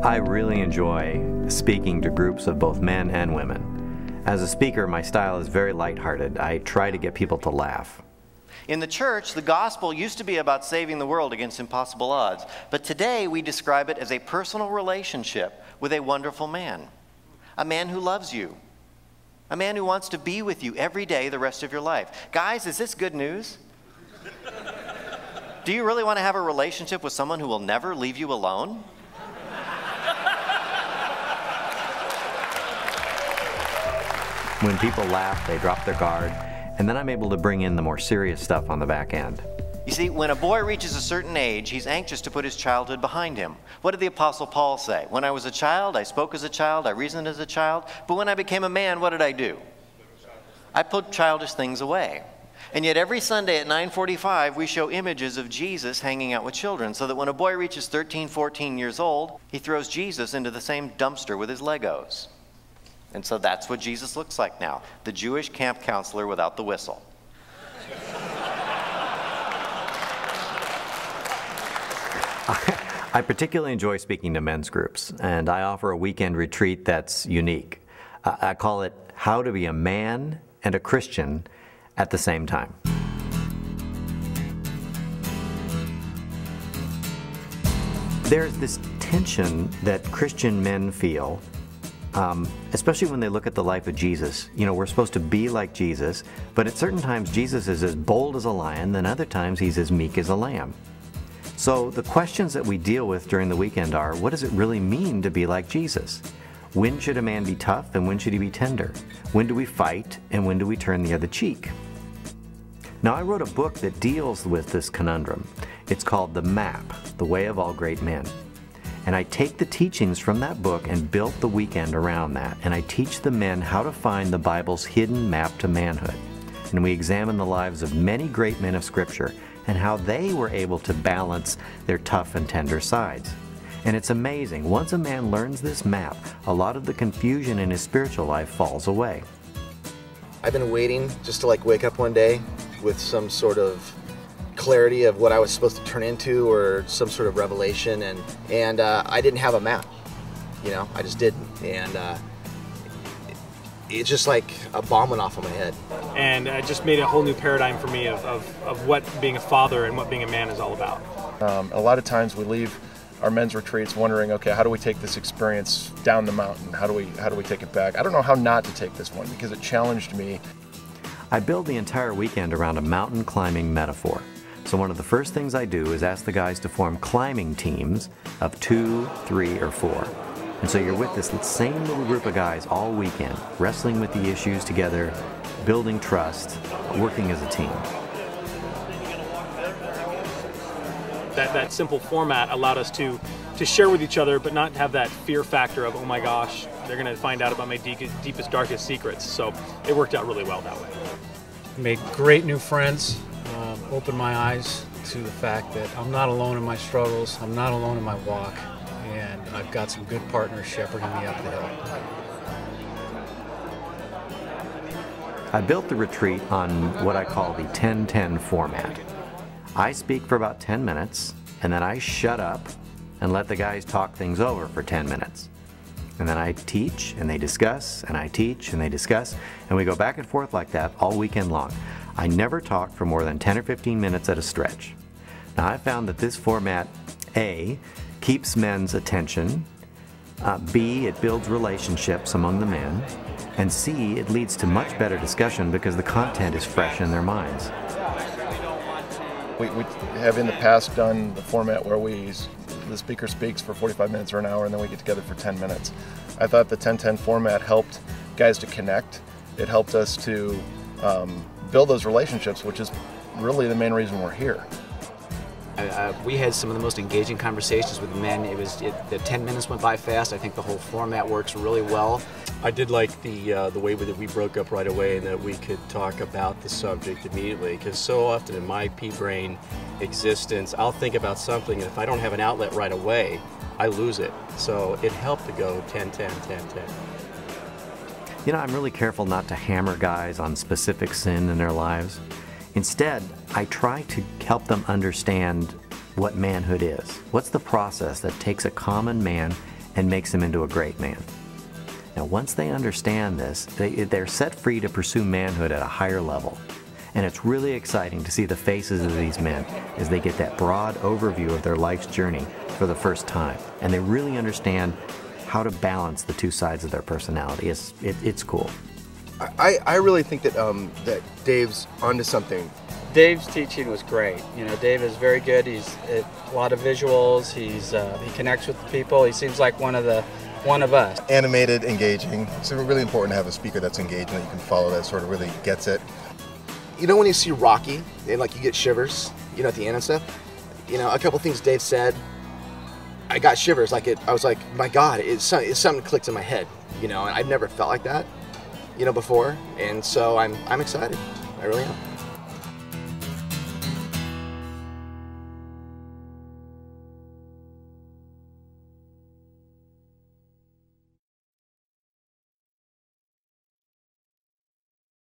I really enjoy speaking to groups of both men and women. As a speaker, my style is very lighthearted. I try to get people to laugh. In the church, the gospel used to be about saving the world against impossible odds, but today we describe it as a personal relationship with a wonderful man. A man who loves you. A man who wants to be with you every day the rest of your life. Guys, is this good news? Do you really want to have a relationship with someone who will never leave you alone? When people laugh, they drop their guard, and then I'm able to bring in the more serious stuff on the back end. You see, when a boy reaches a certain age, he's anxious to put his childhood behind him. What did the Apostle Paul say? When I was a child, I spoke as a child, I reasoned as a child, but when I became a man, what did I do? I put childish things away. And yet every Sunday at 9:45, we show images of Jesus hanging out with children, so that when a boy reaches 13, 14 years old, he throws Jesus into the same dumpster with his Legos. And so that's what Jesus looks like now, the Jewish camp counselor without the whistle. I particularly enjoy speaking to men's groups, and I offer a weekend retreat that's unique. I call it How to Be a Man and a Christian at the Same Time. There's this tension that Christian men feel, especially when they look at the life of Jesus. You know, we're supposed to be like Jesus, but at certain times Jesus is as bold as a lion, then other times he's as meek as a lamb. So the questions that we deal with during the weekend are, what does it really mean to be like Jesus? When should a man be tough and when should he be tender? When do we fight and when do we turn the other cheek? Now, I wrote a book that deals with this conundrum. It's called The Map, The Way of All Great Men. And I take the teachings from that book and built the weekend around that. And I teach the men how to find the Bible's hidden map to manhood. And we examine the lives of many great men of Scripture and how they were able to balance their tough and tender sides. And it's amazing. Once a man learns this map, a lot of the confusion in his spiritual life falls away. I've been waiting just to wake up one day with some sort of clarity of what I was supposed to turn into or some sort of revelation, and I didn't have a map. You know, I just didn't. And it's just like a bomb went off on my head. And it just made a whole new paradigm for me of what being a father and what being a man is all about. A lot of times we leave our men's retreats wondering, okay, how do we take this experience down the mountain? How do we take it back? I don't know how not to take this one because it challenged me. I build the entire weekend around a mountain climbing metaphor. So one of the first things I do is ask the guys to form climbing teams of 2, 3, or 4. And so you're with this same little group of guys all weekend, wrestling with the issues together, building trust, working as a team. That simple format allowed us to share with each other, but not have that fear factor of, oh my gosh, they're going to find out about my deepest, darkest secrets. So it worked out really well that way. Made great new friends, opened my eyes to the fact that I'm not alone in my struggles, I'm not alone in my walk, and I've got some good partners shepherding me up the hill. I built the retreat on what I call the 10-10 format. I speak for about 10 minutes, and then I shut up and let the guys talk things over for 10 minutes. And then I teach, and they discuss, and I teach, and they discuss, and we go back and forth like that all weekend long. I never talk for more than 10 or 15 minutes at a stretch. Now, I found that this format, A, keeps men's attention, B, it builds relationships among the men, and C, it leads to much better discussion because the content is fresh in their minds. We have in the past done the format where the speaker speaks for 45 minutes or an hour and then we get together for 10 minutes. I thought the 10-10 format helped guys to connect. It helped us to build those relationships, which is really the main reason we're here. We had some of the most engaging conversations with men. The 10 minutes went by fast. I think the whole format works really well. I did like the way that we broke up right away and that we could talk about the subject immediately, because so often in my pea-brain existence, I'll think about something, and if I don't have an outlet right away, I lose it. So it helped to go 10-10, 10-10. You know, I'm really careful not to hammer guys on specific sin in their lives. Instead, I try to help them understand what manhood is. What's the process that takes a common man and makes him into a great man? Now, once they understand this, they're set free to pursue manhood at a higher level. And it's really exciting to see the faces of these men as they get that broad overview of their life's journey for the first time. And they really understand how to balance the two sides of their personality. It's cool. I really think that that Dave's onto something. Dave's teaching was great. You know, Dave is very good. He's a lot of visuals. He connects with the people. He seems like one of us. Animated, engaging. It's really important to have a speaker that's engaging, that you can follow, that sort of really gets it. You know when you see Rocky and like you get shivers, you know, at the end and stuff? You know, a couple things Dave said, I got shivers. I was like, my God, something clicked in my head, you know, and I've never felt like that, you know, before. And so I'm excited. I really am.